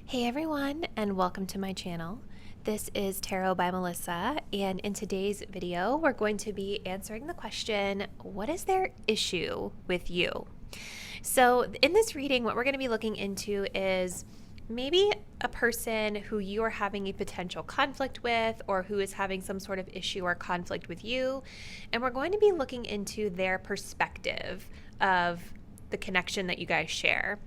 Hey everyone, and welcome to my channel. This is Tarot by Melissa, and in today's video, we're going to be answering the question, what is their issue with you? So in this reading, what we're going to be looking into is maybe a person who you are having a potential conflict with, or who is having some sort of issue or conflict with you, and we're going to be looking into their perspective of the connection that you guys share.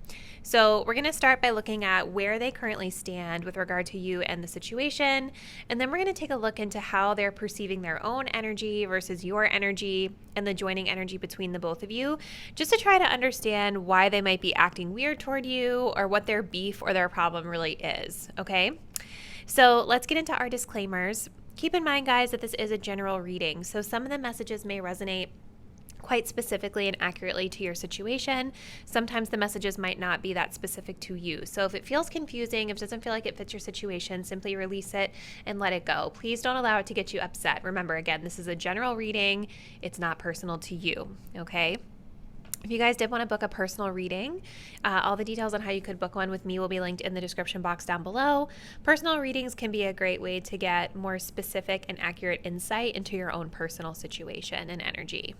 So we're going to start by looking at where they currently stand with regard to you and the situation, and then we're going to take a look into how they're perceiving their own energy versus your energy and the joining energy between the both of you, just to try to understand why they might be acting weird toward you or what their beef or their problem really is, okay? So let's get into our disclaimers. Keep in mind, guys, that this is a general reading, so some of the messages may resonate quite specifically and accurately to your situation. Sometimes the messages might not be that specific to you. So if it feels confusing, if it doesn't feel like it fits your situation, simply release it and let it go. Please don't allow it to get you upset. Remember, again, this is a general reading. It's not personal to you, okay? If you guys did want to book a personal reading, all the details on how you could book one with me will be linked in the description box down below. Personal readings can be a great way to get more specific and accurate insight into your own personal situation and energy.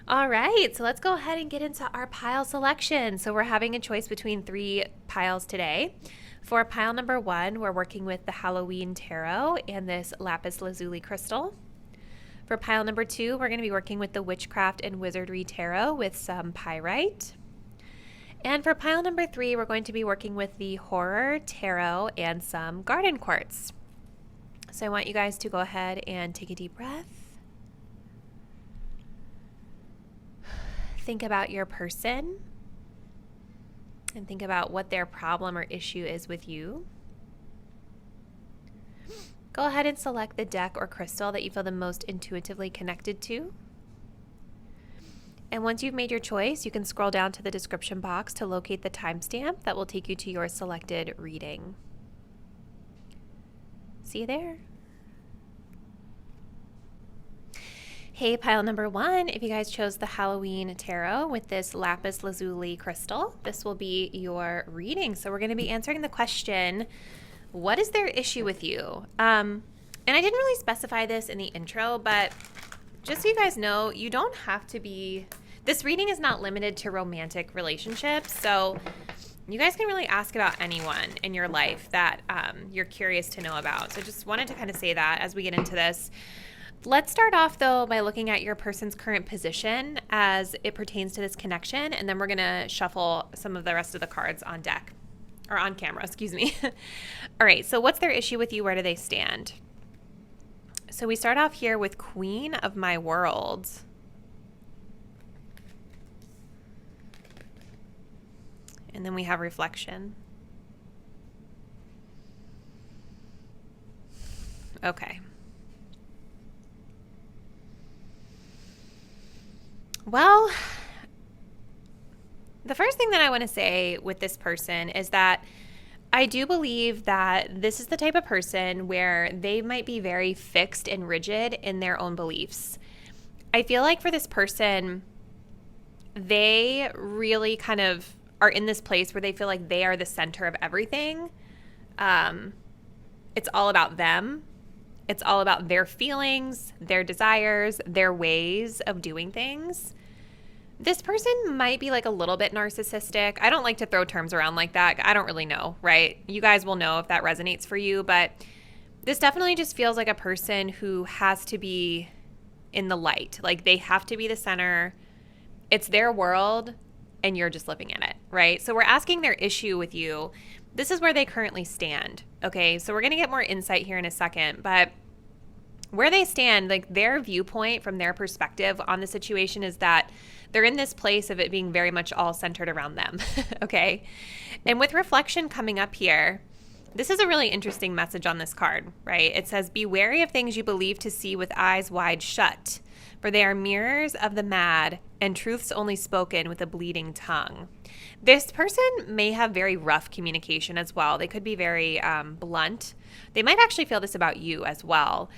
All right, so let's go ahead and get into our pile selection. So we're having a choice between 3 piles today. For pile number 1, we're working with the Halloween Tarot and this lapis lazuli crystal. For pile number 2, we're going to be working with the Witchcraft and Wizardry Tarot with some pyrite. And for pile number 3, we're going to be working with the Horror Tarot and some garden quartz. So I want you guys to go ahead and take a deep breath. Think about your person and think about what their problem or issue is with you. Go ahead and select the deck or crystal that you feel the most intuitively connected to. And once you've made your choice, you can scroll down to the description box to locate the timestamp that will take you to your selected reading. See you there. Hey, pile number 1, if you guys chose the Halloween Tarot with this lapis lazuli crystal, this will be your reading. So we're going to be answering the question, what is their issue with you? And I didn't really specify this in the intro, but just so you guys know, you don't have to be, this reading is not limited to romantic relationships. So you guys can really ask about anyone in your life that you're curious to know about. So just wanted to kind of say that as we get into this. Let's start off, though, by looking at your person's current position as it pertains to this connection, and then we're going to shuffle some of the rest of the cards on deck, or on camera, excuse me. All right, so what's their issue with you? Where do they stand? So we start off here with Queen of My World. And then we have Reflection. Okay. Well, the first thing that I want to say with this person is that I do believe that this is the type of person where they might be very fixed and rigid in their own beliefs. I feel like for this person, they really kind of are in this place where they feel like they are the center of everything. It's all about them. It's all about their feelings, their desires, their ways of doing things. This person might be like a little bit narcissistic. I don't like to throw terms around like that. I don't really know, right? You guys will know if that resonates for you, but this definitely just feels like a person who has to be in the light. Like they have to be the center. It's their world and you're just living in it, right? So we're asking their issue with you. This is where they currently stand, okay? So we're going to get more insight here in a second, but where they stand, like their viewpoint from their perspective on the situation is that they're in this place of it being very much all centered around them, okay? And with Reflection coming up here, this is a really interesting message on this card, right? It says, be wary of things you believe to see with eyes wide shut, for they are mirrors of the mad and truths only spoken with a bleeding tongue. This person may have very rough communication as well. They could be very blunt. They might actually feel this about you as well.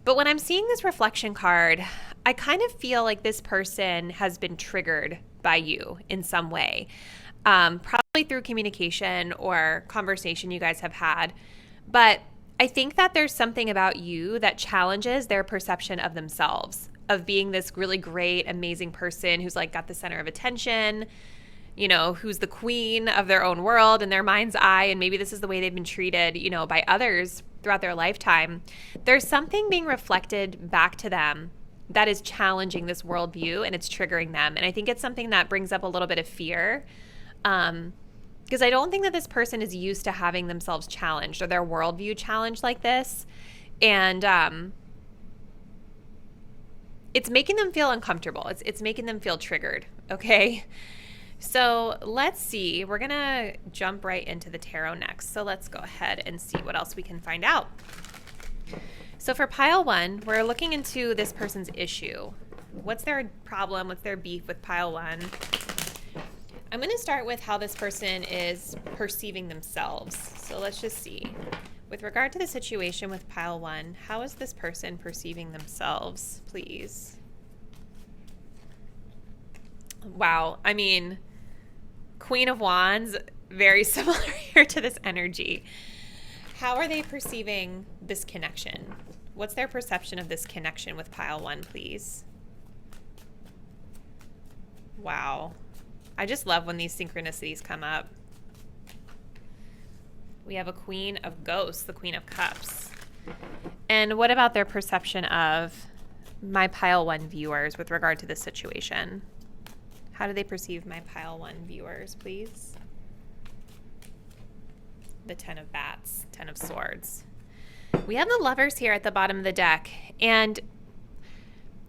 But when I'm seeing this Reflection card, I kind of feel like this person has been triggered by you in some way. Probably through communication or conversation you guys have had, but I think that there's something about you that challenges their perception of themselves, of being this really great, amazing person who's like got the center of attention, you know, who's the queen of their own world in their mind's eye. And maybe this is the way they've been treated, you know, by others throughout their lifetime. There's something being reflected back to them that is challenging this worldview, and it's triggering them. And I think it's something that brings up a little bit of fear. Because I don't think that this person is used to having themselves challenged or their worldview challenged like this. And it's making them feel uncomfortable. It's making them feel triggered, okay? So let's see. We're going to jump right into the tarot next. So let's go ahead and see what else we can find out. So for pile 1, we're looking into this person's issue. What's their problem? What's their beef with pile 1? I'm going to start with how this person is perceiving themselves. So let's just see. With regard to the situation with pile 1, how is this person perceiving themselves, please? Wow. I mean, Queen of Wands, very similar here to this energy. How are they perceiving this connection? What's their perception of this connection with pile 1, please? Wow. I just love when these synchronicities come up. We have a Queen of Ghosts, the Queen of Cups. And what about their perception of my pile 1 viewers with regard to this situation? How do they perceive my pile 1 viewers, please? The 10 of Bats, 10 of Swords. We have the Lovers here at the bottom of the deck. And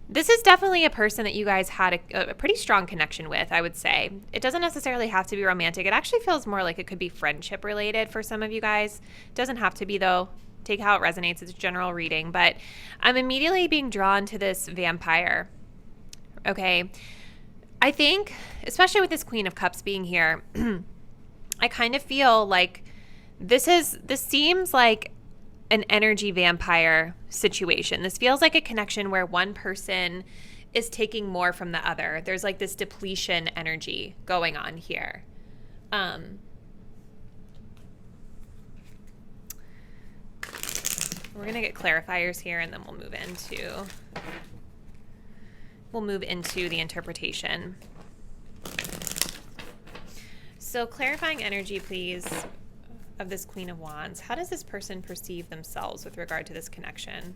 this is definitely a person that you guys had a pretty strong connection with, I would say. It doesn't necessarily have to be romantic. It actually feels more like it could be friendship related for some of you guys. It doesn't have to be, though. Take how it resonates. It's a general reading. But I'm immediately being drawn to this vampire. Okay. I think, especially with this Queen of Cups being here, I kind of feel like this seems like an energy vampire situation. This feels like a connection where one person is taking more from the other. There's like this depletion energy going on here. We're going to get clarifiers here, and then we'll move into the interpretation. So clarifying energy, please, of this Queen of Wands. How does this person perceive themselves with regard to this connection?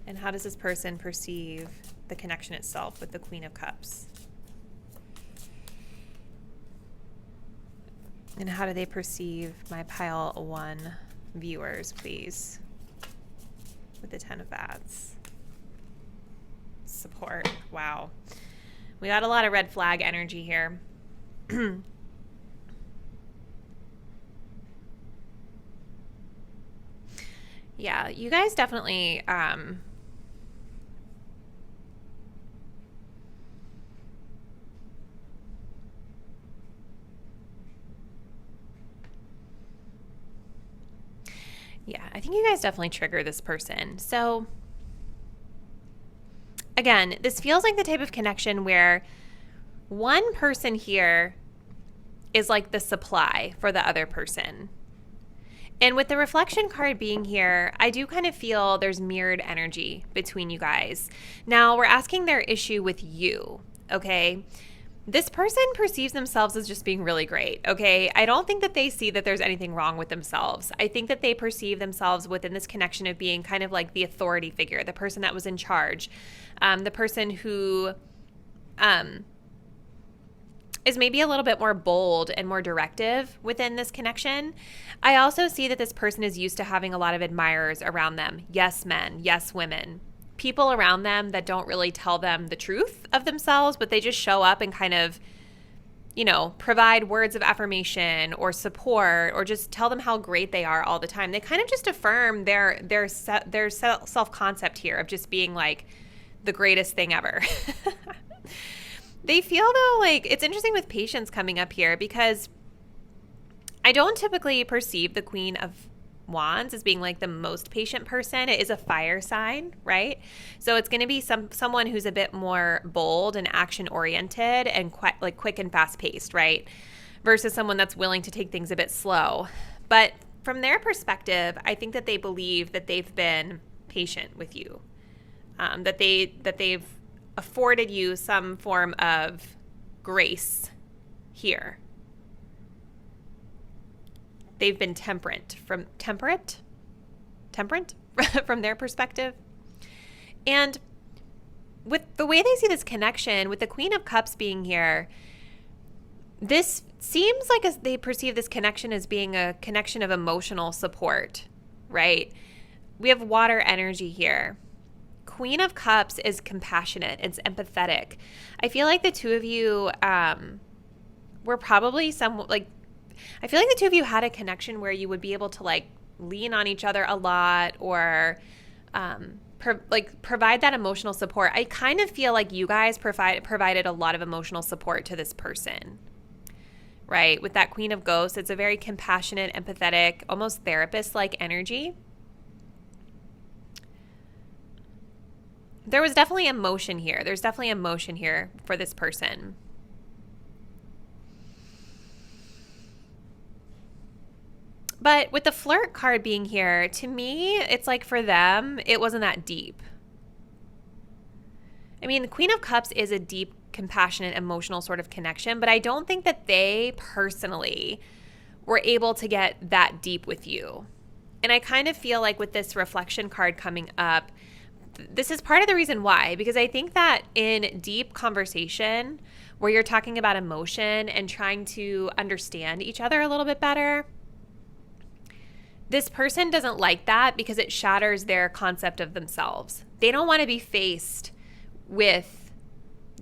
And how does this person perceive the connection itself with the Queen of Cups? And how do they perceive my pile 1 viewers, please? With the 10 of Bats. Support. Wow. We got a lot of red flag energy here. Yeah, you guys definitely yeah, I think you guys definitely trigger this person. So again, this feels like the type of connection where one person here is like the supply for the other person. And with the reflection card being here, I do kind of feel there's mirrored energy between you guys. Now, we're asking their issue with you, okay? This person perceives themselves as just being really great, okay? I don't think that they see that there's anything wrong with themselves. I think that they perceive themselves within this connection of being kind of like the authority figure, the person that was in charge, the person who is maybe a little bit more bold and more directive within this connection. I also see that this person is used to having a lot of admirers around them. Yes, men, yes, women. People around them that don't really tell them the truth of themselves, but they just show up and kind of, you know, provide words of affirmation or support or just tell them how great they are all the time. They kind of just affirm their self-concept here of just being like the greatest thing ever. They feel, though, like it's interesting with patience coming up here because I don't typically perceive the Queen of Wands as being like the most patient person. It is a fire sign, right? So it's going to be someone who's a bit more bold and action oriented and quite like quick and fast paced, right? Versus someone that's willing to take things a bit slow. But from their perspective, I think that they believe that they've been patient with you, that they've afforded you some form of grace here. They've been temperate from their perspective. And with the way they see this connection, with the Queen of Cups being here, this seems like as they perceive this connection as being a connection of emotional support, right? We have water energy here. Queen of Cups is compassionate. It's empathetic. I feel like the two of you were probably I feel like the two of you had a connection where you would be able to like lean on each other a lot or provide that emotional support. I kind of feel like you guys provided a lot of emotional support to this person, right? With that Queen of Ghosts, it's a very compassionate, empathetic, almost therapist-like energy. There was definitely emotion here. There's definitely emotion here for this person. But with the flirt card being here, to me, it's like for them, it wasn't that deep. I mean, the Queen of Cups is a deep, compassionate, emotional sort of connection, but I don't think that they personally were able to get that deep with you. And I kind of feel like with this reflection card coming up, this is part of the reason why, because I think that in deep conversation where you're talking about emotion and trying to understand each other a little bit better, this person doesn't like that because it shatters their concept of themselves. They don't want to be faced with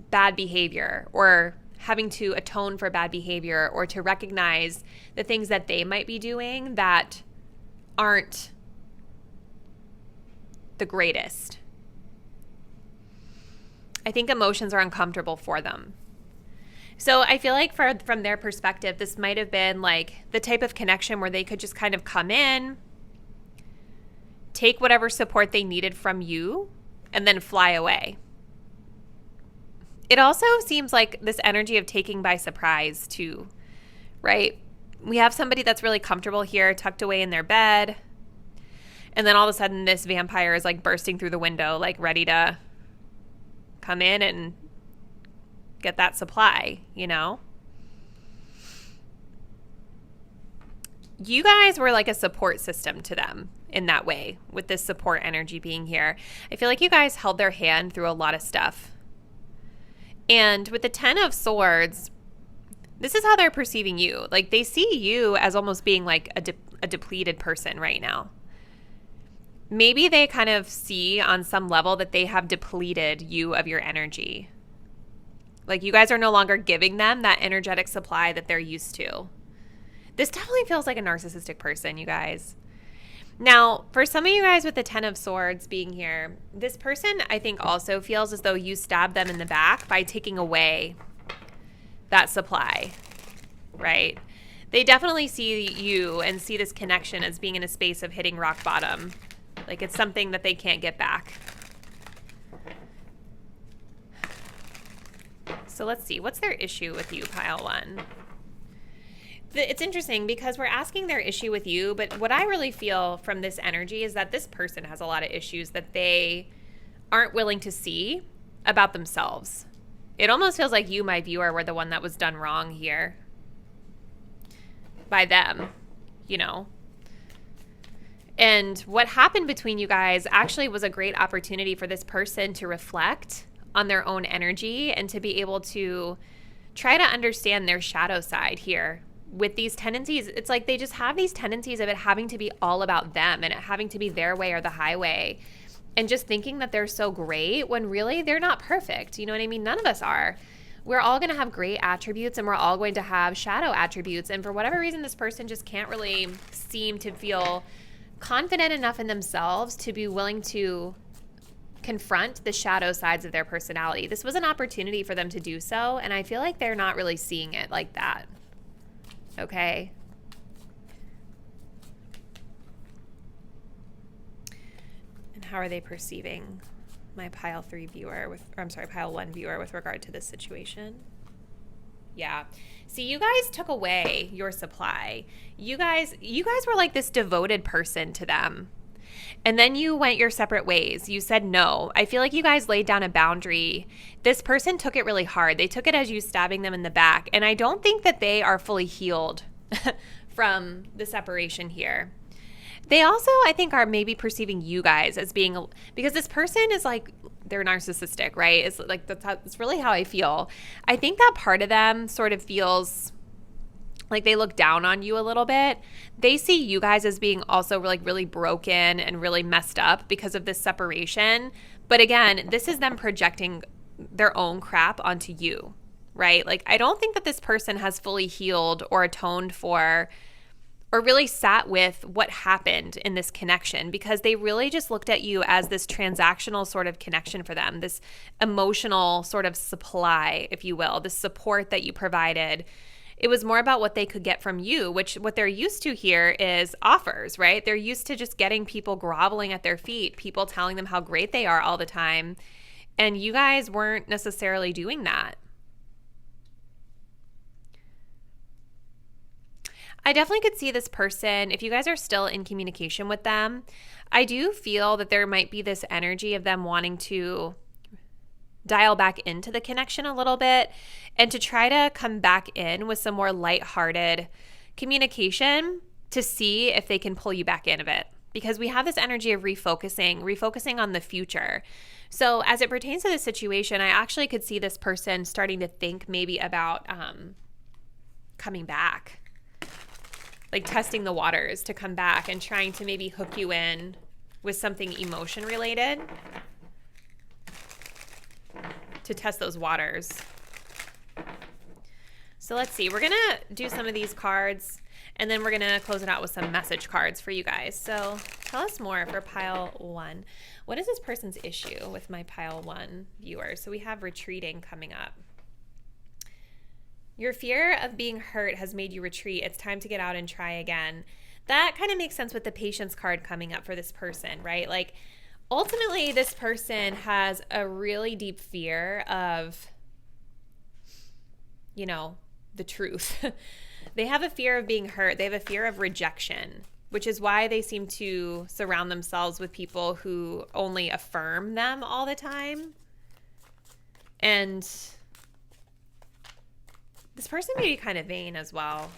bad behavior or having to atone for bad behavior or to recognize the things that they might be doing that aren't the greatest. I think emotions are uncomfortable for them. So I feel like from their perspective, this might have been like the type of connection where they could just kind of come in, take whatever support they needed from you, and then fly away. It also seems like this energy of taking by surprise too, right? We have somebody that's really comfortable here, tucked away in their bed, and then all of a sudden this vampire is like bursting through the window, like ready to come in and get that supply, you know? You guys were like a support system to them in that way, with this support energy being here. I feel like you guys held their hand through a lot of stuff. And with the 10 of Swords, this is how they're perceiving you. Like they see you as almost being like a depleted person right now. Maybe they kind of see on some level that they have depleted you of your energy. Like you guys are no longer giving them that energetic supply that they're used to. This definitely feels like a narcissistic person, you guys. Now, for some of you guys with the 10 of Swords being here, this person I think also feels as though you stabbed them in the back by taking away that supply, right? They definitely see you and see this connection as being in a space of hitting rock bottom. Like it's something that they can't get back. So let's see. What's their issue with you, pile one? It's interesting because we're asking their issue with you, but what I really feel from this energy is that this person has a lot of issues that they aren't willing to see about themselves. It almost feels like you, my viewer, were the one that was done wrong here by them, you know? And what happened between you guys actually was a great opportunity for this person to reflect on their own energy and to be able to try to understand their shadow side here with these tendencies. It's like they just have these tendencies of it having to be all about them and it having to be their way or the highway, and just thinking that they're so great when really they're not perfect. You know what I mean? None of us are. We're all going to have great attributes and we're all going to have shadow attributes. And for whatever reason, this person just can't really seem to feel confident enough in themselves to be willing to confront the shadow sides of their personality. This was an opportunity for them to do so, and I feel like they're not really seeing it like that. Okay? how are they perceiving my pile 3 viewer pile 1 viewer with regard to this situation? Yeah. See, you guys took away your supply. You guys were like this devoted person to them. And then you went your separate ways. You said no. I feel like you guys laid down a boundary. This person took it really hard. They took it as you stabbing them in the back. And I don't think that they are fully healed from the separation here. They also, I think, are maybe perceiving you guys as being, because this person is like, they're narcissistic, right? It's like, that's really how I feel. I think that part of them sort of feels like they look down on you a little bit. They see you guys as being also like really broken and really messed up because of this separation. But again, this is them projecting their own crap onto you, right? Like, I don't think that this person has fully healed or atoned for or really sat with what happened in this connection, because they really just looked at you as this transactional sort of connection for them, this emotional sort of supply, if you will, this support that you provided. It was more about what they could get from you, which what they're used to here is offers, right? They're used to just getting people groveling at their feet, people telling them how great they are all the time. And you guys weren't necessarily doing that. I definitely could see this person, if you guys are still in communication with them, I do feel that there might be this energy of them wanting to dial back into the connection a little bit and to try to come back in with some more lighthearted communication to see if they can pull you back in a bit. Because we have this energy of refocusing on the future. So as it pertains to this situation, I actually could see this person starting to think maybe about coming back. Like testing the waters to come back and trying to maybe hook you in with something emotion related to test those waters. So let's see. We're going to do some of these cards and then we're going to close it out with some message cards for you guys. So tell us more for pile 1. What is this person's issue with my pile 1 viewer? So we have retreating coming up. Your fear of being hurt has made you retreat. It's time to get out and try again. That kind of makes sense with the patience card coming up for this person, right? Like, ultimately, this person has a really deep fear of, you know, the truth. They have a fear of being hurt. They have a fear of rejection, which is why they seem to surround themselves with people who only affirm them all the time. And this person may be kind of vain as well.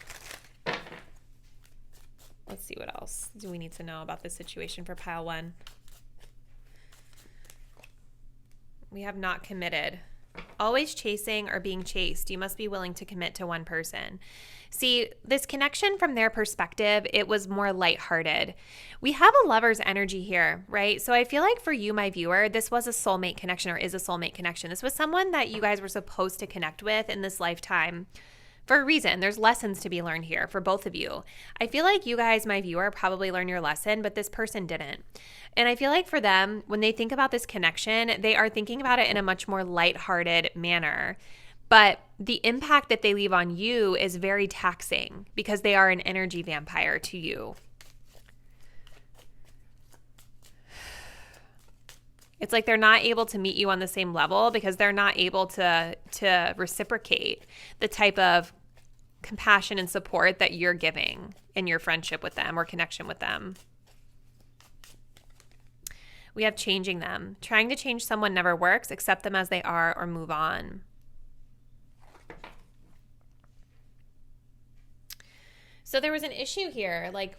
Let's see, what else do we need to know about this situation for pile 1? We have not committed. Always chasing or being chased. You must be willing to commit to one person. See, this connection from their perspective, it was more lighthearted. We have a lover's energy here, right? So I feel like for you, my viewer, this was a soulmate connection or is a soulmate connection. This was someone that you guys were supposed to connect with in this lifetime for a reason. There's lessons to be learned here for both of you. I feel like you guys, my viewer, probably learned your lesson, but this person didn't. And I feel like for them, when they think about this connection, they are thinking about it in a much more lighthearted manner. But the impact that they leave on you is very taxing because they are an energy vampire to you. It's like they're not able to meet you on the same level because they're not able to reciprocate the type of compassion and support that you're giving in your friendship with them or connection with them. We have changing them. Trying to change someone never works. Accept them as they are or move on. So there was an issue here. Like,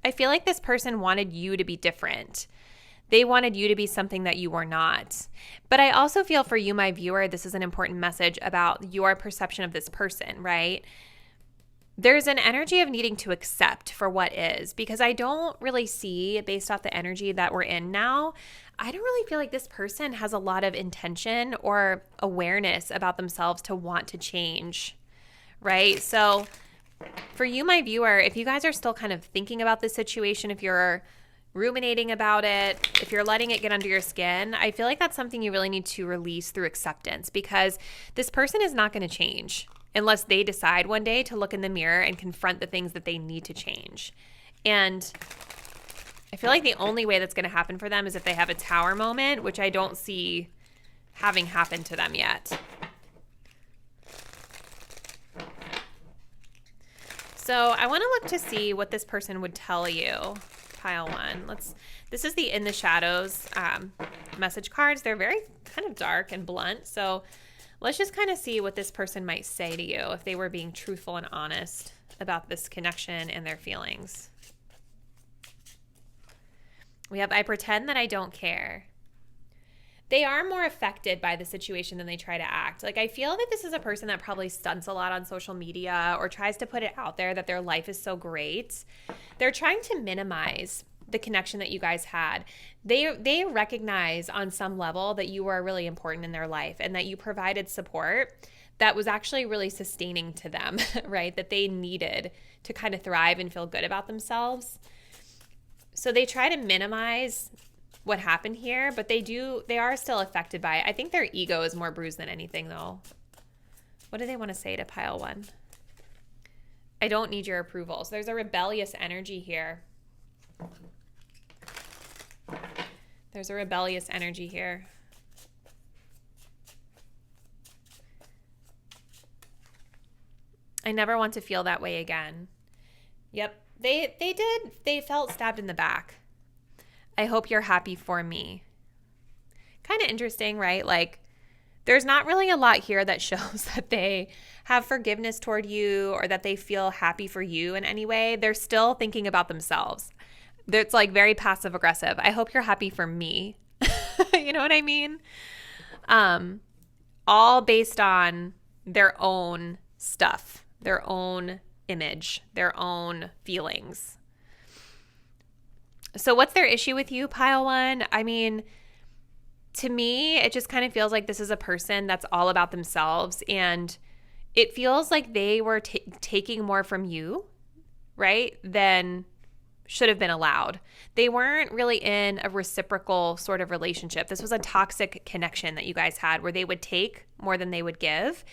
I feel like this person wanted you to be different. They wanted you to be something that you were not. But I also feel for you, my viewer, this is an important message about your perception of this person, right? There's an energy of needing to accept for what is, because I don't really see, based off the energy that we're in now, I don't really feel like this person has a lot of intention or awareness about themselves to want to change, right? So for you, my viewer, if you guys are still kind of thinking about this situation, if you're ruminating about it, if you're letting it get under your skin, I feel like that's something you really need to release through acceptance, because this person is not going to change unless they decide one day to look in the mirror and confront the things that they need to change. And I feel like the only way that's going to happen for them is if they have a tower moment, which I don't see having happened to them yet. So I want to look to see what this person would tell you. Pile one. This is the In the Shadows message cards. They're very kind of dark and blunt. So let's just kind of see what this person might say to you if they were being truthful and honest about this connection and their feelings. We have, I pretend that I don't care. They are more affected by the situation than they try to act. Like, I feel that this is a person that probably stunts a lot on social media or tries to put it out there that their life is so great. They're trying to minimize the connection that you guys had. They recognize on some level that you were really important in their life and that you provided support that was actually really sustaining to them, right? That they needed to kind of thrive and feel good about themselves. So they try to minimize what happened here, but they are still affected by it. I think their ego is more bruised than anything, though. What do they want to say to pile one? I don't need your approval. So there's a rebellious energy here. There's a rebellious energy here. I never want to feel that way again. Yep, they did. They felt stabbed in the back. I hope you're happy for me. Kind of interesting, right? Like, there's not really a lot here that shows that they have forgiveness toward you or that they feel happy for you in any way. They're still thinking about themselves. It's like very passive aggressive. I hope you're happy for me. You know what I mean? All based on their own stuff, their own image, their own feelings. So what's their issue with you, pile one? I mean, to me, it just kind of feels like this is a person that's all about themselves, and it feels like they were taking more from you, right, than should have been allowed. They weren't really in a reciprocal sort of relationship. This was a toxic connection that you guys had where they would take more than they would give.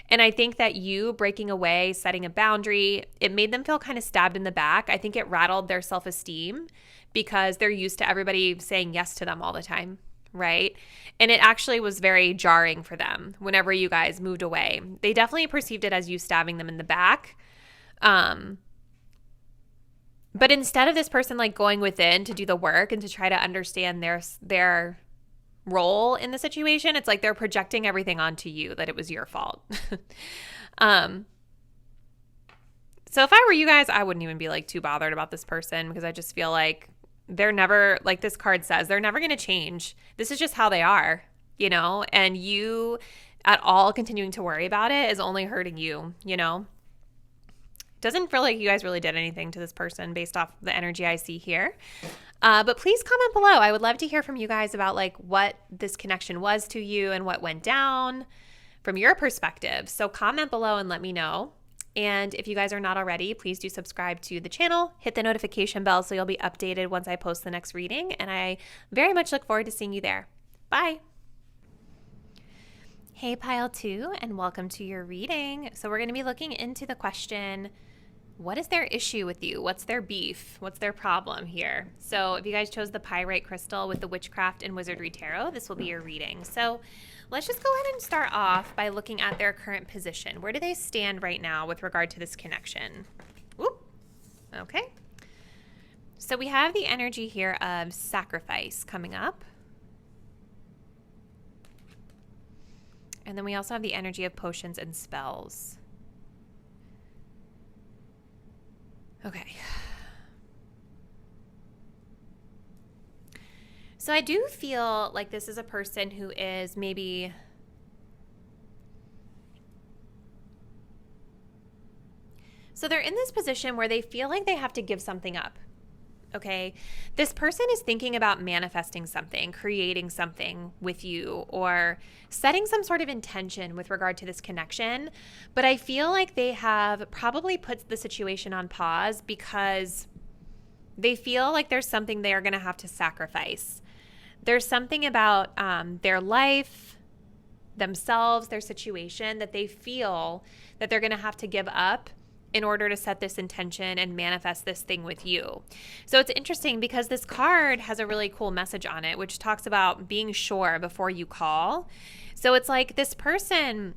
And I think that you breaking away, setting a boundary, it made them feel kind of stabbed in the back. I think it rattled their self-esteem because they're used to everybody saying yes to them all the time, right? And it actually was very jarring for them whenever you guys moved away. They definitely perceived it as you stabbing them in the back. But instead of this person like going within to do the work and to try to understand their role in the situation, it's like they're projecting everything onto you, that it was your fault. So if I were you guys, I wouldn't even be like too bothered about this person because I just feel like they're never, like this card says, they're never going to change. This is just how they are, you know, and you at all continuing to worry about it is only hurting you, you know. Doesn't feel like you guys really did anything to this person based off the energy I see here. But please comment below. I would love to hear from you guys about like what this connection was to you and what went down from your perspective. So comment below and let me know. And if you guys are not already, please do subscribe to the channel, hit the notification bell so you'll be updated once I post the next reading. And I very much look forward to seeing you there. Bye. Hey, pile two, and welcome to your reading. So we're going to be looking into the question, what is their issue with you? What's their beef? What's their problem here? So if you guys chose the pyrite crystal with the Witchcraft and Wizardry tarot, this will be your reading. So let's just go ahead and start off by looking at their current position. Where do they stand right now with regard to this connection? Whoop. Okay. So we have the energy here of sacrifice coming up. And then we also have the energy of potions and spells. Okay. So I do feel like this is a person who is maybe so they're in this position where they feel like they have to give something up. Okay. This person is thinking about manifesting something, creating something with you, or setting some sort of intention with regard to this connection. But I feel like they have probably put the situation on pause because they feel like there's something they are going to have to sacrifice. There's something about their life, themselves, their situation that they feel that they're going to have to give up in order to set this intention and manifest this thing with you. So it's interesting because this card has a really cool message on it, which talks about being sure before you call. So it's like this person,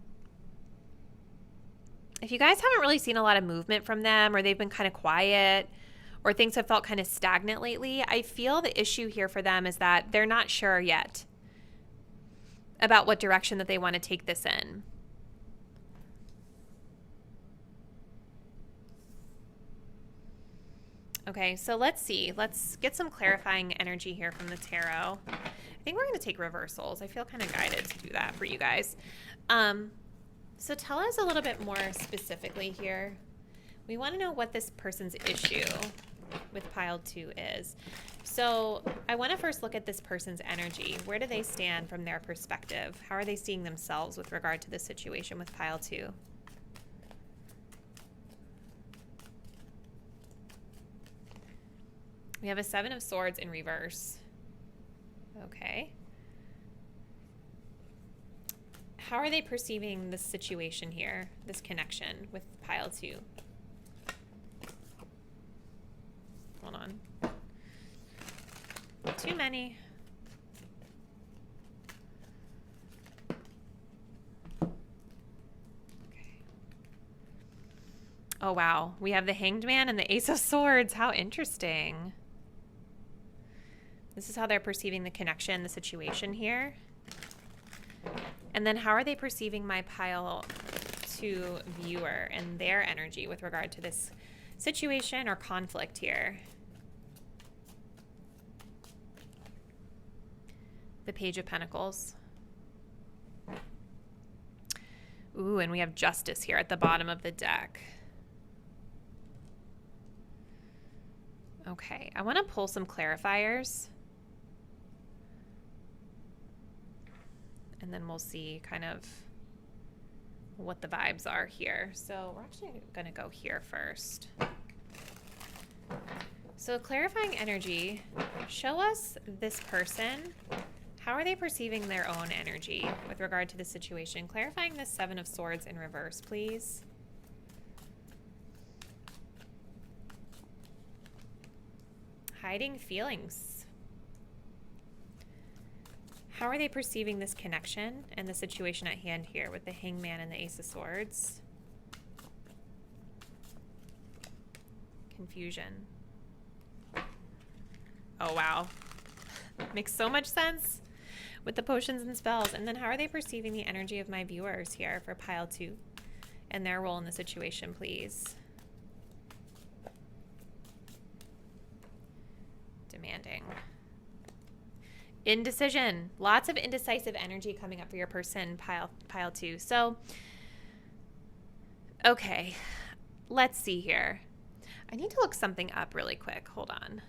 if you guys haven't really seen a lot of movement from them, or they've been kind of quiet, or things have felt kind of stagnant lately, I feel the issue here for them is that they're not sure yet about what direction that they want to take this in. Okay, so let's see. Let's get some clarifying energy here from the tarot. I think we're going to take reversals. I feel kind of guided to do that for you guys. So tell us a little bit more specifically here. We want to know what this person's issue with pile 2 is. So I want to first look at this person's energy. Where do they stand from their perspective? How are they seeing themselves with regard to this situation with pile 2? We have a 7 of Swords in reverse. Okay. How are they perceiving this situation here, this connection with pile 2? Hold on. Too many. Okay. Oh, wow. We have the Hanged Man and the Ace of Swords. How interesting. This is how they're perceiving the connection, the situation here. And then how are they perceiving my pile 2 viewer and their energy with regard to this situation or conflict here? The Page of Pentacles. Ooh, and we have Justice here at the bottom of the deck. Okay, I want to pull some clarifiers. And then we'll see kind of what the vibes are here. So we're actually going to go here first. So clarifying energy, show us this person. How are they perceiving their own energy with regard to the situation? Clarifying the 7 of Swords in reverse, please. Hiding feelings. How are they perceiving this connection and the situation at hand here with the Hangman and the Ace of Swords? Confusion. Oh, wow. Makes so much sense with the potions and spells. And then how are they perceiving the energy of my viewers here for pile 2 and their role in the situation, please? Demanding. Indecision. Lots of indecisive energy coming up for your person, pile 2. So, okay, let's see here. I need to look something up really quick. Hold on.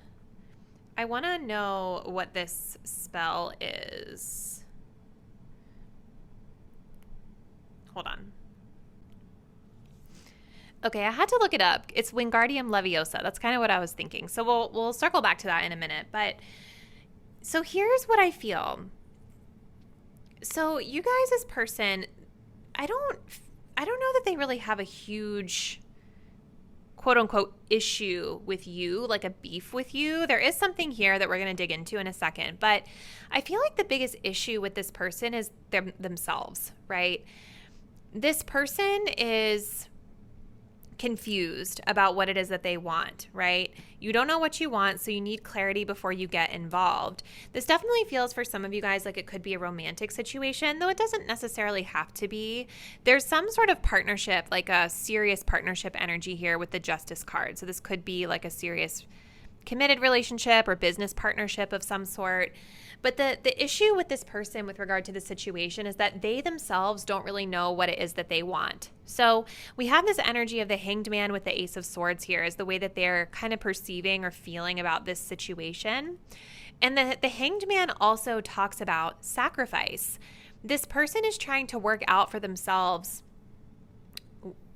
I want to know what this spell is. Hold on. Okay, I had to look it up. It's Wingardium Leviosa. That's kind of what I was thinking. So we'll circle back to that in a minute. But so here's what I feel. So you guys as person, I don't know that they really have a huge quote unquote issue with you, like a beef with you. There is something here that we're going to dig into in a second, but I feel like the biggest issue with this person is themselves, right? This person is confused about what it is that they want, right? You don't know what you want, so you need clarity before you get involved. This definitely feels for some of you guys like it could be a romantic situation, though it doesn't necessarily have to be. There's some sort of partnership, like a serious partnership energy here with the Justice card. So this could be like a serious committed relationship or business partnership of some sort. But the issue with this person with regard to the situation is that they themselves don't really know what it is that they want. So we have this energy of the Hanged Man with the Ace of Swords here as the way that they're kind of perceiving or feeling about this situation. And the Hanged Man also talks about sacrifice. This person is trying to work out for themselves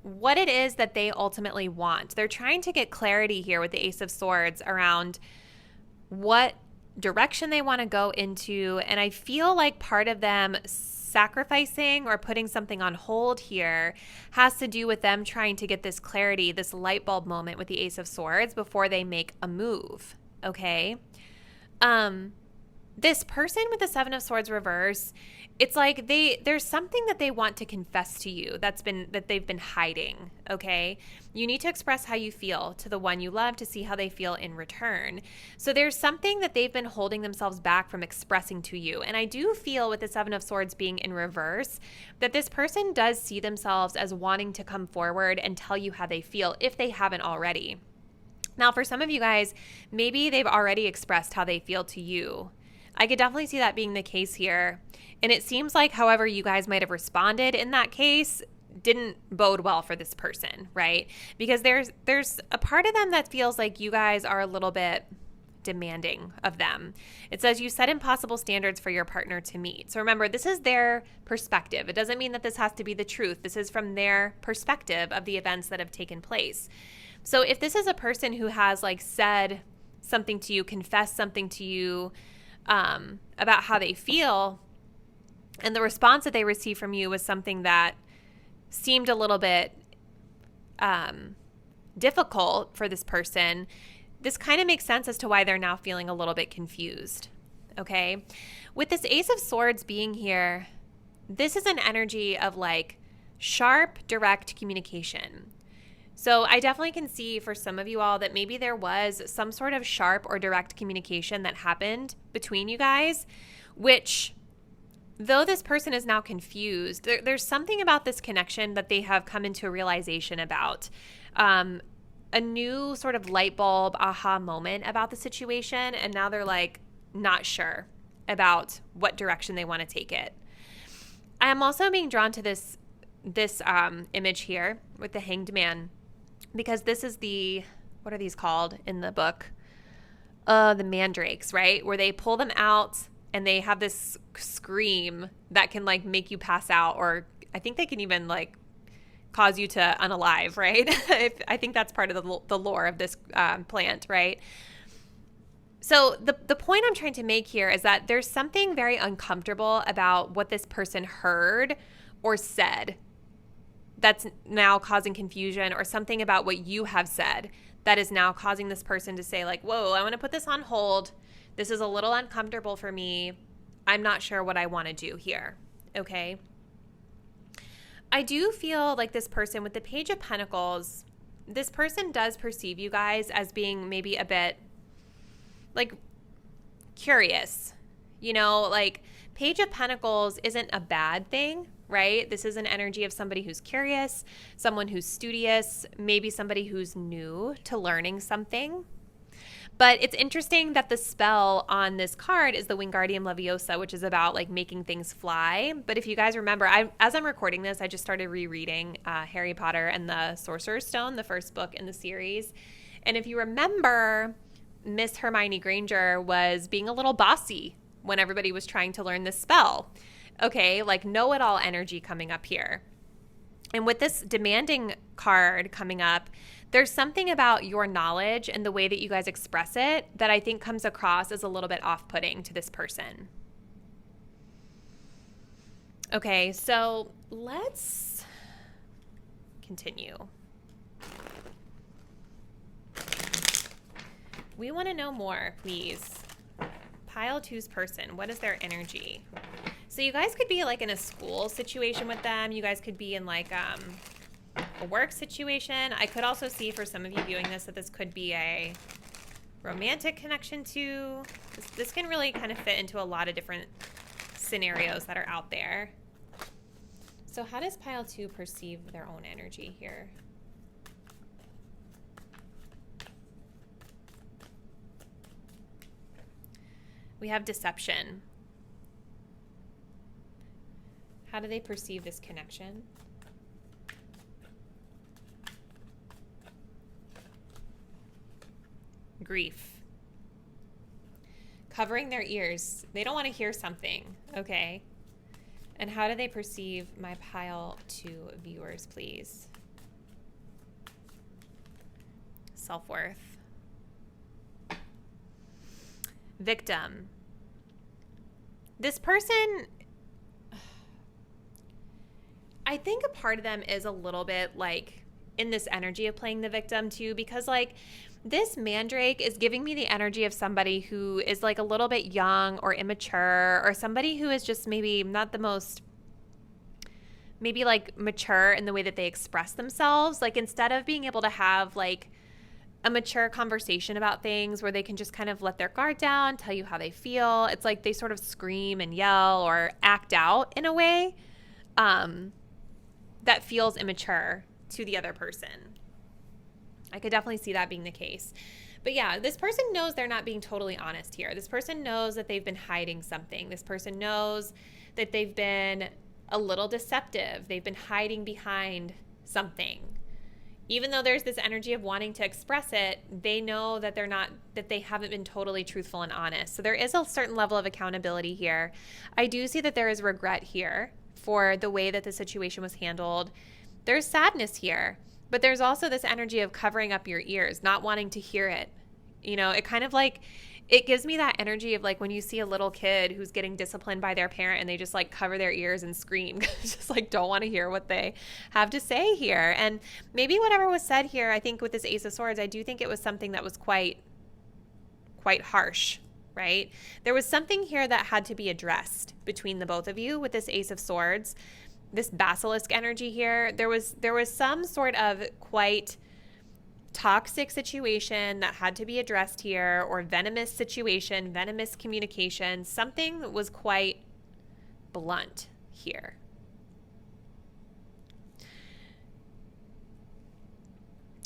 what it is that they ultimately want. They're trying to get clarity here with the Ace of Swords around what direction they want to go into. And I feel like part of them sacrificing or putting something on hold here has to do with them trying to get this clarity, this light bulb moment with the Ace of Swords before they make a move, okay? This person with the Seven of Swords reverse, it's like there's something that they want to confess to you that they've been hiding, okay? You need to express how you feel to the one you love to see how they feel in return. So there's something that they've been holding themselves back from expressing to you. And I do feel with the Seven of Swords being in reverse that this person does see themselves as wanting to come forward and tell you how they feel if they haven't already. Now, for some of you guys, maybe they've already expressed how they feel to you. I could definitely see that being the case here. And it seems like however you guys might have responded in that case didn't bode well for this person, right? Because there's a part of them that feels like you guys are a little bit demanding of them. It says you set impossible standards for your partner to meet. So remember, this is their perspective. It doesn't mean that this has to be the truth. This is from their perspective of the events that have taken place. So if this is a person who has like said something to you, confessed something to you, about how they feel, and the response that they received from you was something that seemed a little bit difficult for this person, this kind of makes sense as to why they're now feeling a little bit confused, okay? With this Ace of Swords being here, this is an energy of like sharp, direct communication. So I definitely can see for some of you all that maybe there was some sort of sharp or direct communication that happened between you guys, which though this person is now confused, there's something about this connection that they have come into a realization about, a new sort of light bulb aha moment about the situation. And now they're like not sure about what direction they want to take it. I am also being drawn to this image here with the Hanged Man, because this is what are these called in the book? The mandrakes, right? Where they pull them out and they have this scream that can like make you pass out, or I think they can even like cause you to unalive, right? I think that's part of the lore of this plant, right? So the point I'm trying to make here is that there's something very uncomfortable about what this person heard or said that's now causing confusion, or something about what you have said that is now causing this person to say like, whoa, I want to put this on hold. This is a little uncomfortable for me. I'm not sure what I want to do here. Okay. I do feel like this person with the Page of Pentacles, this person does perceive you guys as being maybe a bit like curious, you know, like Page of Pentacles isn't a bad thing, right? This is an energy of somebody who's curious, someone who's studious, maybe somebody who's new to learning something. But it's interesting that the spell on this card is the Wingardium Leviosa, which is about like making things fly. But if you guys remember, as I'm recording this, I just started rereading Harry Potter and the Sorcerer's Stone, the first book in the series. And if you remember, Miss Hermione Granger was being a little bossy when everybody was trying to learn this spell. Okay, like know-it-all energy coming up here. And with this demanding card coming up, there's something about your knowledge and the way that you guys express it that I think comes across as a little bit off-putting to this person. Okay, so let's continue. We want to know more, please. Pile 2's person, what is their energy? So you guys could be like in a school situation with them. You guys could be in like a work situation. I could also see for some of you viewing this that this could be a romantic connection too. This can really kind of fit into a lot of different scenarios that are out there. So how does Pile 2 perceive their own energy here? We have deception. How do they perceive this connection? Grief. Covering their ears. They don't want to hear something, okay? And how do they perceive my Pile 2 viewers, please? Self-worth. Victim. This person, I think a part of them is a little bit like in this energy of playing the victim too, because like this mandrake is giving me the energy of somebody who is like a little bit young or immature, or somebody who is just maybe not the most, maybe like mature in the way that they express themselves. Like instead of being able to have like a mature conversation about things where they can just kind of let their guard down, tell you how they feel, it's like they sort of scream and yell or act out in a way that feels immature to the other person. I could definitely see that being the case. But yeah, this person knows they're not being totally honest here. This person knows that they've been hiding something. This person knows that they've been a little deceptive. They've been hiding behind something. Even though there's this energy of wanting to express it, they know that they haven't been totally truthful and honest. So there is a certain level of accountability here. I do see that there is regret here for the way that the situation was handled. There's sadness here, but there's also this energy of covering up your ears, not wanting to hear it. You know, it kind of like, it gives me that energy of like when you see a little kid who's getting disciplined by their parent and they just like cover their ears and scream, just like don't want to hear what they have to say here. And maybe whatever was said here, I think with this Ace of Swords, I do think it was something that was quite harsh, right? There was something here that had to be addressed between the both of you with this Ace of Swords, this basilisk energy here. There was some sort of quite toxic situation that had to be addressed here, or venomous situation, venomous communication. Something that was quite blunt here.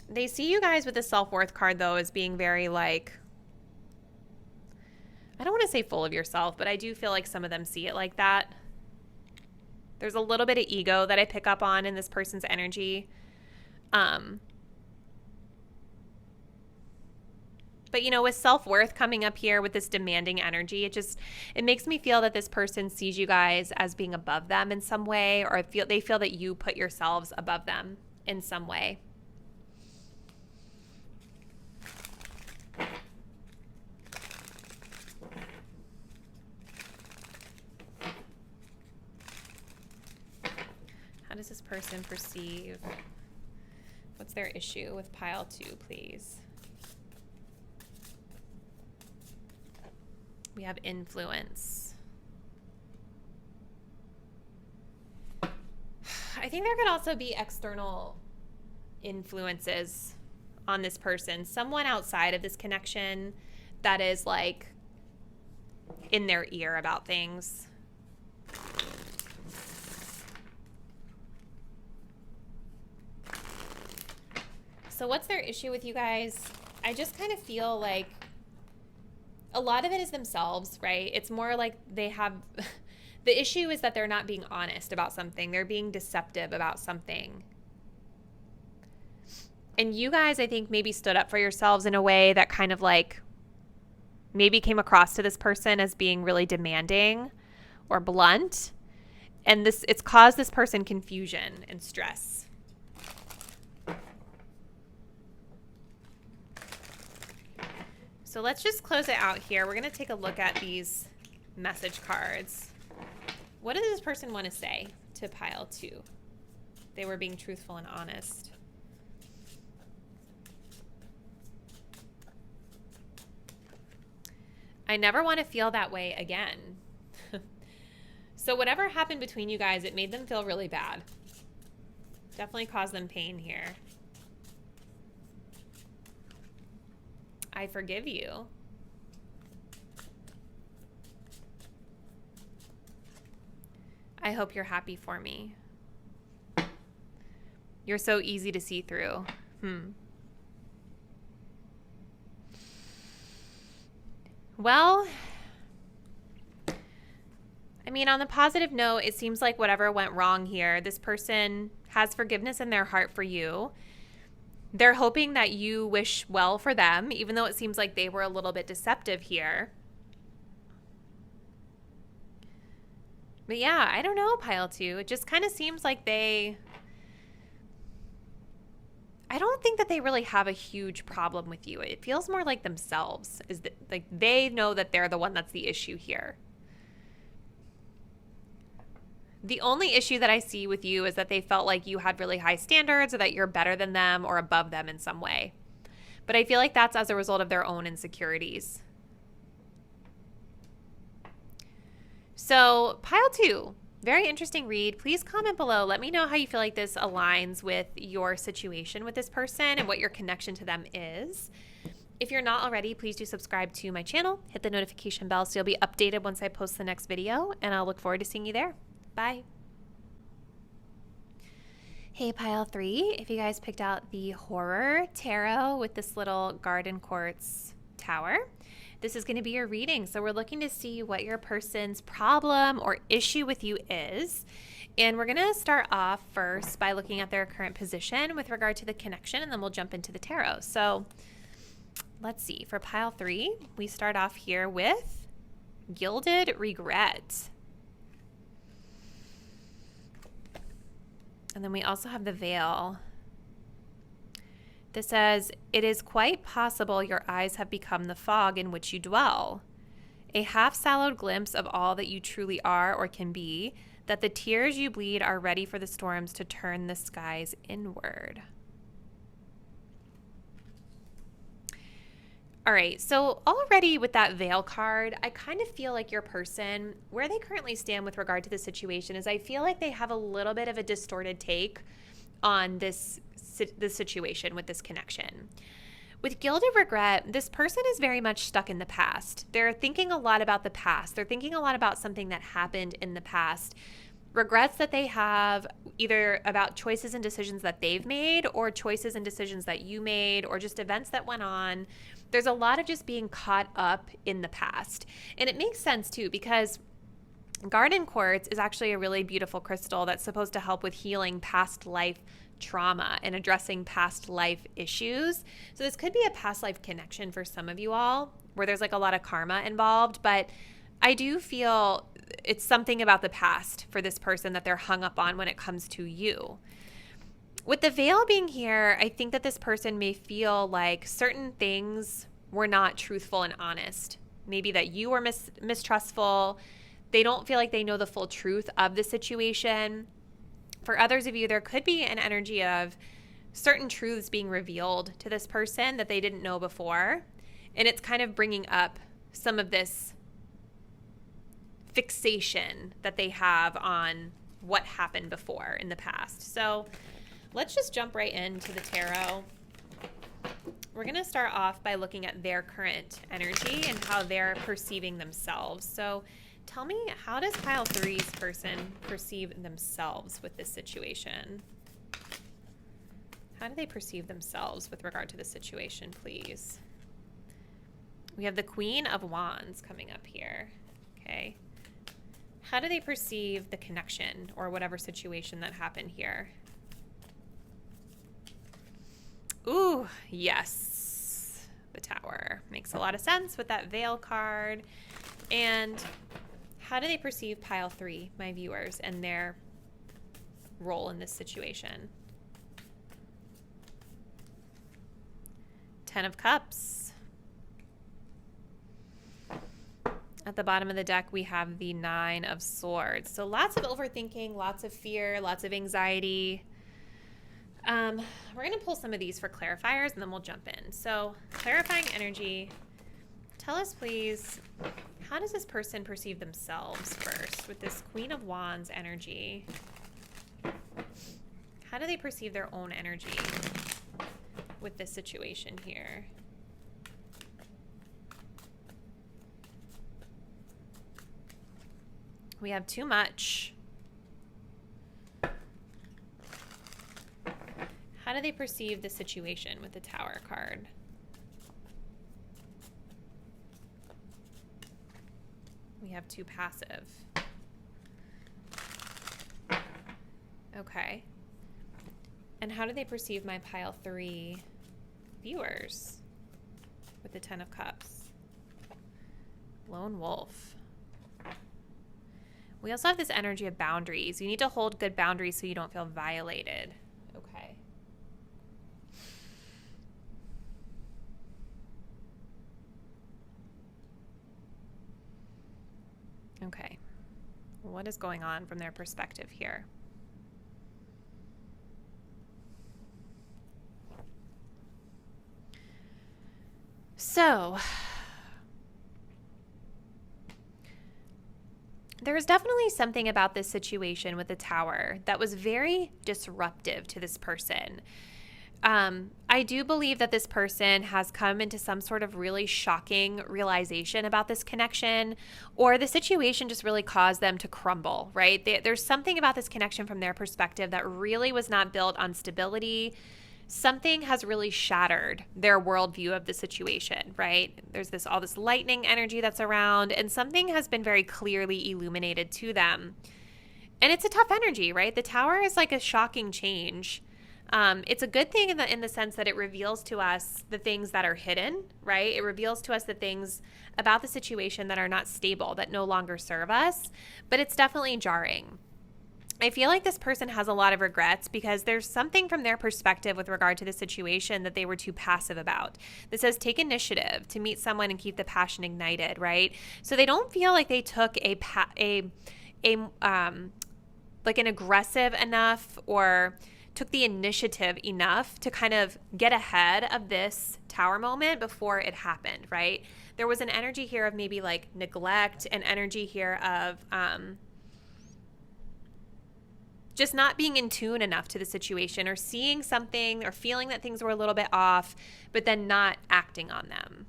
They see you guys with the self-worth card, though, as being very like, I don't want to say full of yourself, but I do feel like some of them see it like that. There's a little bit of ego that I pick up on in this person's energy. But, you know, with self-worth coming up here with this demanding energy, it makes me feel that this person sees you guys as being above them in some way, or they feel that you put yourselves above them in some way. How does this person perceive? What's their issue with pile 2, please? We have influence. I think there could also be external influences on this person. Someone outside of this connection that is like in their ear about things. So what's their issue with you guys? I just kind of feel like a lot of it is themselves, right? It's more like they have, the issue is that they're not being honest about something. They're being deceptive about something. And you guys, I think, maybe stood up for yourselves in a way that kind of like maybe came across to this person as being really demanding or blunt. And it's caused this person confusion and stress. So let's just close it out here. We're going to take a look at these message cards. What does this person want to say to pile 2? They were being truthful and honest. I never want to feel that way again. So whatever happened between you guys, it made them feel really bad. Definitely caused them pain here. I forgive you. I hope you're happy for me. You're so easy to see through. Well, I mean, on the positive note, it seems like whatever went wrong here, this person has forgiveness in their heart for you. They're hoping that you wish well for them, even though it seems like they were a little bit deceptive here. But yeah, I don't know, pile 2. It just kind of seems like I don't think that they really have a huge problem with you. It feels more like themselves. Like they know that they're the one that's the issue here. The only issue that I see with you is that they felt like you had really high standards or that you're better than them or above them in some way. But I feel like that's as a result of their own insecurities. So, pile 2, very interesting read. Please comment below. Let me know how you feel like this aligns with your situation with this person and what your connection to them is. If you're not already, please do subscribe to my channel. Hit the notification bell so you'll be updated once I post the next video, and I'll look forward to seeing you there. Bye. Hey, pile 3, if you guys picked out the horror tarot with this little garden quartz tower, this is going to be your reading. So we're looking to see what your person's problem or issue with you is. And we're going to start off first by looking at their current position with regard to the connection, and then we'll jump into the tarot. So let's see. For pile 3, we start off here with Gilded Regret. And then we also have the Veil. This says, it is quite possible your eyes have become the fog in which you dwell, a half-sallowed glimpse of all that you truly are or can be, that the tears you bleed are ready for the storms to turn the skies inward. All right, so already with that Veil card, I kind of feel like your person, where they currently stand with regard to the situation is I feel like they have a little bit of a distorted take on this situation with this connection. With Gilded Regret, this person is very much stuck in the past. They're thinking a lot about the past. They're thinking a lot about something that happened in the past. Regrets that they have either about choices and decisions that they've made or choices and decisions that you made or just events that went on. There's a lot of just being caught up in the past. And it makes sense too because garden quartz is actually a really beautiful crystal that's supposed to help with healing past life trauma and addressing past life issues. So this could be a past life connection for some of you all where there's like a lot of karma involved, but I do feel it's something about the past for this person that they're hung up on when it comes to you. With the Veil being here, I think that this person may feel like certain things were not truthful and honest. Maybe that you were mistrustful. They don't feel like they know the full truth of the situation. For others of you, there could be an energy of certain truths being revealed to this person that they didn't know before. And it's kind of bringing up some of this fixation that they have on what happened before in the past. So let's just jump right into the tarot. We're going to start off by looking at their current energy and how they're perceiving themselves. So tell me, how does pile 3's person perceive themselves with this situation? How do they perceive themselves with regard to the situation, please? We have the Queen of Wands coming up here. Okay. How do they perceive the connection or whatever situation that happened here? Ooh, yes. The Tower. Makes a lot of sense with that Veil card. And how do they perceive pile 3, my viewers, and their role in this situation? 10 of Cups. At the bottom of the deck, we have the 9 of Swords. So lots of overthinking, lots of fear, lots of anxiety. We're going to pull some of these for clarifiers, and then we'll jump in. So clarifying energy. Tell us, please, how does this person perceive themselves first with this Queen of Wands energy? How do they perceive their own energy with this situation here? We have too much. How do they perceive the situation with the Tower card? We have too passive. Okay. And how do they perceive my pile 3 viewers with the 10 of Cups? Lone Wolf. We also have this energy of boundaries. You need to hold good boundaries so you don't feel violated. Okay. Okay. What is going on from their perspective here? So, there's definitely something about this situation with the tower that was very disruptive to this person. I do believe that this person has come into some sort of really shocking realization about this connection, or the situation just really caused them to crumble, right? There's something about this connection from their perspective that really was not built on stability. Something has really shattered their worldview of the situation, right? There's all this lightning energy that's around, and something has been very clearly illuminated to them. And it's a tough energy, right? The tower is like a shocking change. It's a good thing in the sense that it reveals to us the things that are hidden, right? It reveals to us the things about the situation that are not stable, that no longer serve us, but it's definitely jarring. I feel like this person has a lot of regrets because there's something from their perspective with regard to the situation that they were too passive about. This says take initiative to meet someone and keep the passion ignited, right? So they don't feel like they took like an aggressive enough or took the initiative enough to kind of get ahead of this tower moment before it happened, right? There was an energy here of maybe like neglect, an energy here of just not being in tune enough to the situation, or seeing something or feeling that things were a little bit off, but then not acting on them,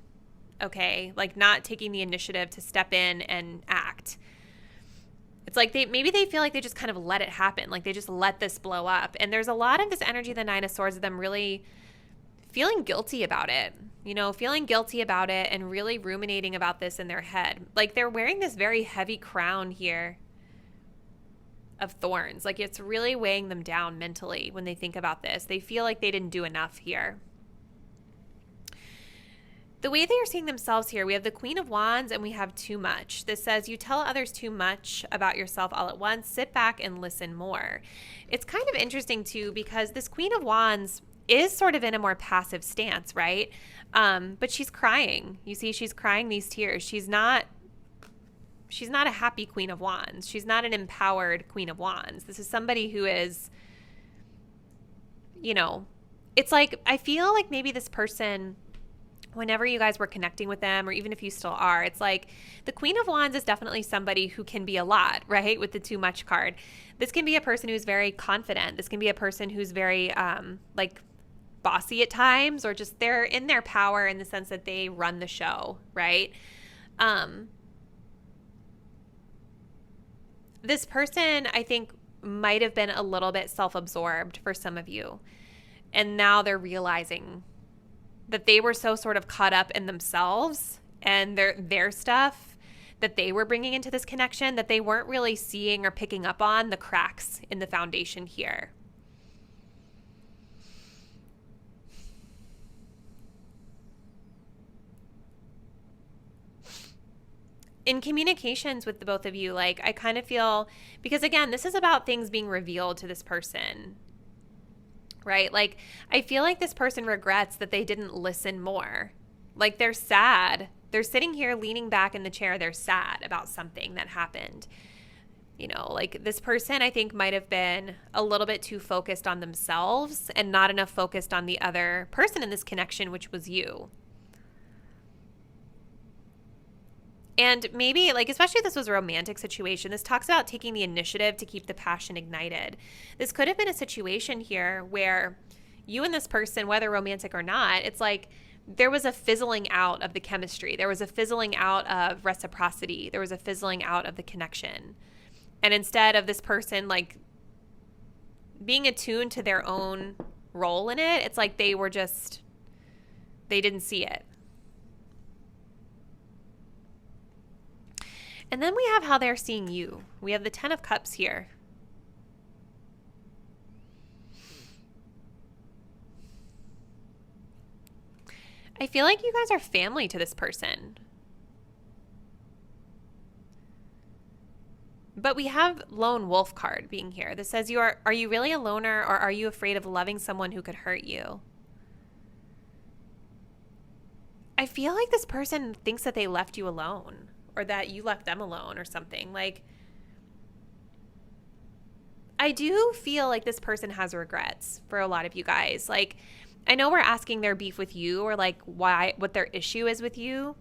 okay? Like not taking the initiative to step in and act. It's like maybe they feel like they just kind of let it happen. Like they just let this blow up. And there's a lot of this energy, the Nine of Swords, of them really feeling guilty about it, feeling guilty about it and really ruminating about this in their head. Like they're wearing this very heavy crown here of thorns. Like it's really weighing them down mentally when they think about this. They feel like they didn't do enough here. The way they are seeing themselves here, we have the Queen of Wands and we have too much. This says you tell others too much about yourself all at once. Sit back and listen more. It's kind of interesting too because this Queen of Wands is sort of in a more passive stance, right? But she's crying. You see, she's crying these tears. She's not a happy Queen of Wands. She's not an empowered Queen of Wands. This is somebody who is, it's like, I feel like maybe this person, whenever you guys were connecting with them, or even if you still are, it's like the Queen of Wands is definitely somebody who can be a lot, right? With the too much card. This can be a person who's very confident. This can be a person who's very like bossy at times, or just they're in their power in the sense that they run the show, right? This person, I think, might have been a little bit self-absorbed for some of you. And now they're realizing that they were so sort of caught up in themselves and their stuff that they were bringing into this connection that they weren't really seeing or picking up on the cracks in the foundation here. In communications with the both of you, like I kind of feel, because again, this is about things being revealed to this person, right? Like I feel like this person regrets that they didn't listen more. Like they're sad. They're sitting here leaning back in the chair. They're sad about something that happened. Like this person I think might have been a little bit too focused on themselves and not enough focused on the other person in this connection, which was you. And maybe, like, especially if this was a romantic situation, this talks about taking the initiative to keep the passion ignited. This could have been a situation here where you and this person, whether romantic or not, it's like there was a fizzling out of the chemistry. There was a fizzling out of reciprocity. There was a fizzling out of the connection. And instead of this person, like, being attuned to their own role in it, it's like they didn't see it. And then we have how they're seeing you. We have the Ten of Cups here. I feel like you guys are family to this person. But we have Lone Wolf card being here. This says are you really a loner, or are you afraid of loving someone who could hurt you? I feel like this person thinks that they left you alone, or that you left them alone or something. Like I do feel like this person has regrets for a lot of you guys. Like, I know we're asking their beef with you or like what their issue is with you.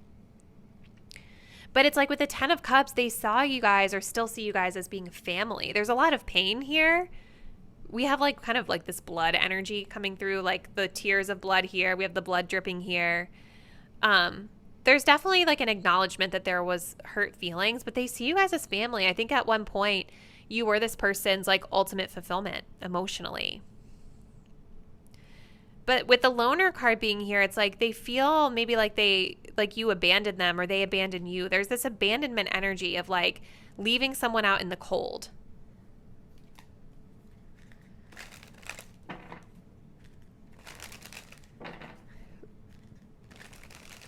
But it's like with the 10 of Cups, they saw you guys or still see you guys as being family. There's a lot of pain here. We have like kind of like this blood energy coming through, like the tears of blood here. We have the blood dripping here. There's definitely like an acknowledgement that there was hurt feelings, but they see you guys as family. I think at one point you were this person's like ultimate fulfillment emotionally. But with the loner card being here, it's like they feel maybe like you abandoned them or they abandoned you. There's this abandonment energy of like leaving someone out in the cold.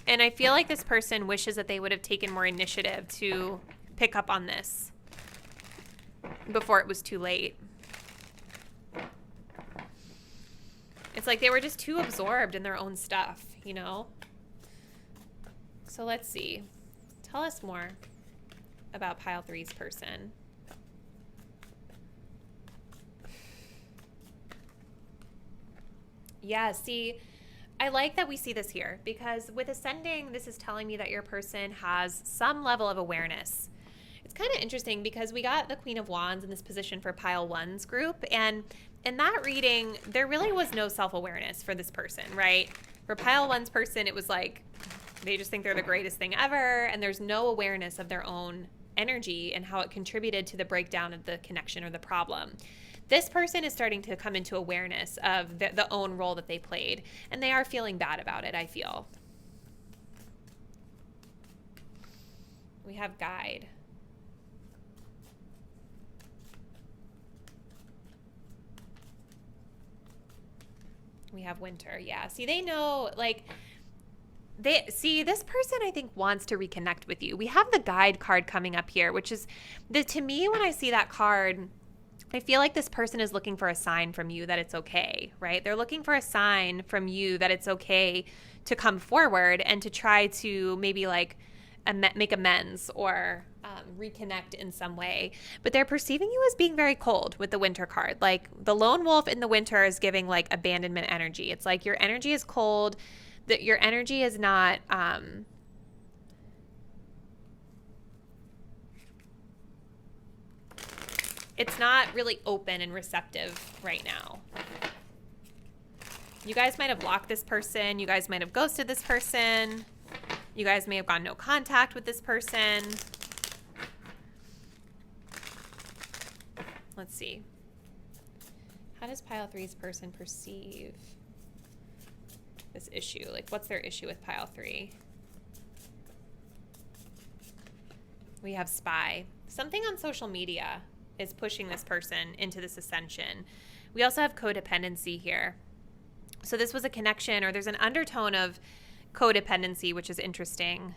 And I feel like this person wishes that they would have taken more initiative to pick up on this before it was too late. It's like they were just too absorbed in their own stuff, you know? So let's see. Tell us more about pile 3's person. Yeah, see, I like that we see this here because with ascending, this is telling me that your person has some level of awareness. It's kind of interesting because we got the Queen of Wands in this position for pile 1's group, and in that reading, there really was no self-awareness for this person, right? For pile 1's person, it was like they just think they're the greatest thing ever, and there's no awareness of their own energy and how it contributed to the breakdown of the connection or the problem. This person is starting to come into awareness of the own role that they played, and they are feeling bad about it, I feel. We have Guide. We have Winter. Yeah. See, they know, like, this person, I think, wants to reconnect with you. We have the Guide card coming up here, which is, to me, when I see that card, I feel like this person is looking for a sign from you that it's okay, right? They're looking for a sign from you that it's okay to come forward and to try to maybe like make amends or reconnect in some way. But they're perceiving you as being very cold with the Winter card. Like the lone wolf in the Winter is giving like abandonment energy. It's like your energy is cold, that your energy is not it's not really open and receptive right now. You guys might have blocked this person. You guys might have ghosted this person. You guys may have gone no contact with this person. Let's see. How does pile 3's person perceive this issue? Like, what's their issue with pile 3? We have Spy. Something on social media is pushing this person into this ascension. We also have codependency here. So this was a connection, or there's an undertone of codependency, which is interesting.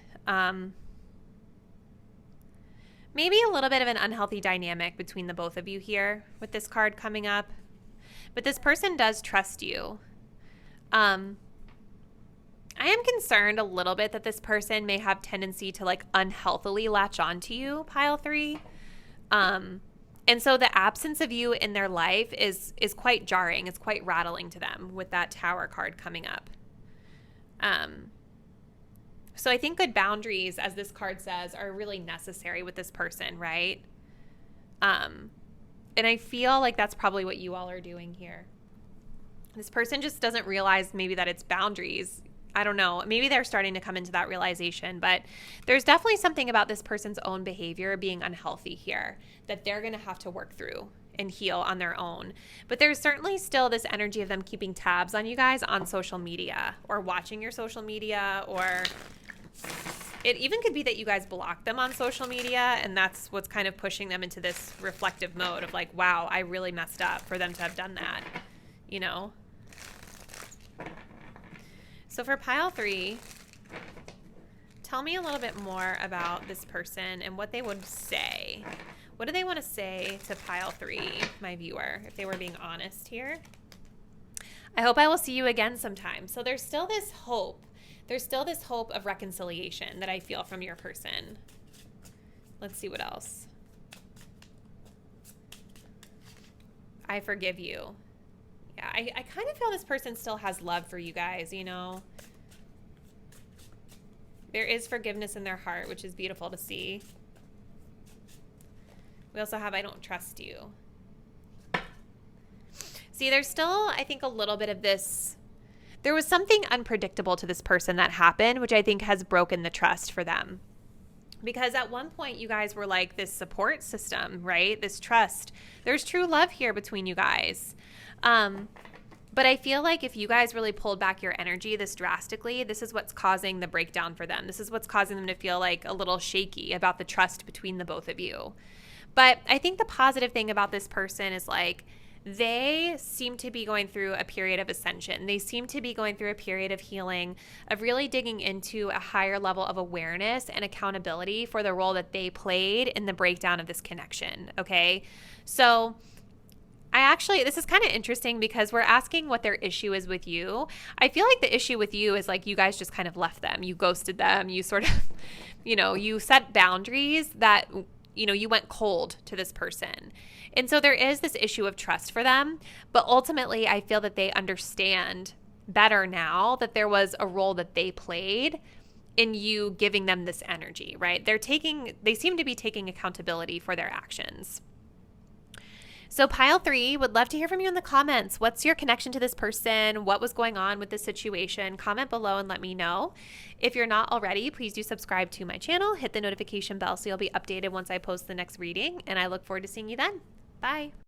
Maybe a little bit of an unhealthy dynamic between the both of you here with this card coming up. But this person does trust you. I am concerned a little bit that this person may have tendency to like unhealthily latch onto you, pile 3. And so the absence of you in their life is quite jarring. It's quite rattling to them with that Tower card coming up. So I think good boundaries, as this card says, are really necessary with this person, right? And I feel like that's probably what you all are doing here. This person just doesn't realize maybe that it's boundaries. I don't know. Maybe they're starting to come into that realization, but there's definitely something about this person's own behavior being unhealthy here that they're going to have to work through and heal on their own. But there's certainly still this energy of them keeping tabs on you guys on social media or watching your social media, or it even could be that you guys block them on social media, and that's what's kind of pushing them into this reflective mode of like, wow, I really messed up for them to have done that, you know? So for pile 3, tell me a little bit more about this person and what they would say. What do they want to say to pile 3, my viewer, if they were being honest here? I hope I will see you again sometime. So there's still this hope. There's still this hope of reconciliation that I feel from your person. Let's see what else. I forgive you. Yeah, I kind of feel this person still has love for you guys, you know. There is forgiveness in their heart, which is beautiful to see. We also have I don't trust you. See, there's still, I think, a little bit of this. There was something unpredictable to this person that happened, which I think has broken the trust for them. Because at one point, you guys were like this support system, right? This trust. There's true love here between you guys. But I feel like if you guys really pulled back your energy this drastically, this is what's causing the breakdown for them. This is what's causing them to feel like a little shaky about the trust between the both of you. But I think the positive thing about this person is like, they seem to be going through a period of ascension. They seem to be going through a period of healing, of really digging into a higher level of awareness and accountability for the role that they played in the breakdown of this connection. Okay. So this is kind of interesting because we're asking what their issue is with you. I feel like the issue with you is like you guys just kind of left them. You ghosted them. You sort of, you set boundaries that, you went cold to this person. And so there is this issue of trust for them. But ultimately, I feel that they understand better now that there was a role that they played in you giving them this energy, right? They seem to be taking accountability for their actions. So pile 3, would love to hear from you in the comments. What's your connection to this person? What was going on with this situation? Comment below and let me know. If you're not already, please do subscribe to my channel. Hit the notification bell so you'll be updated once I post the next reading. And I look forward to seeing you then. Bye.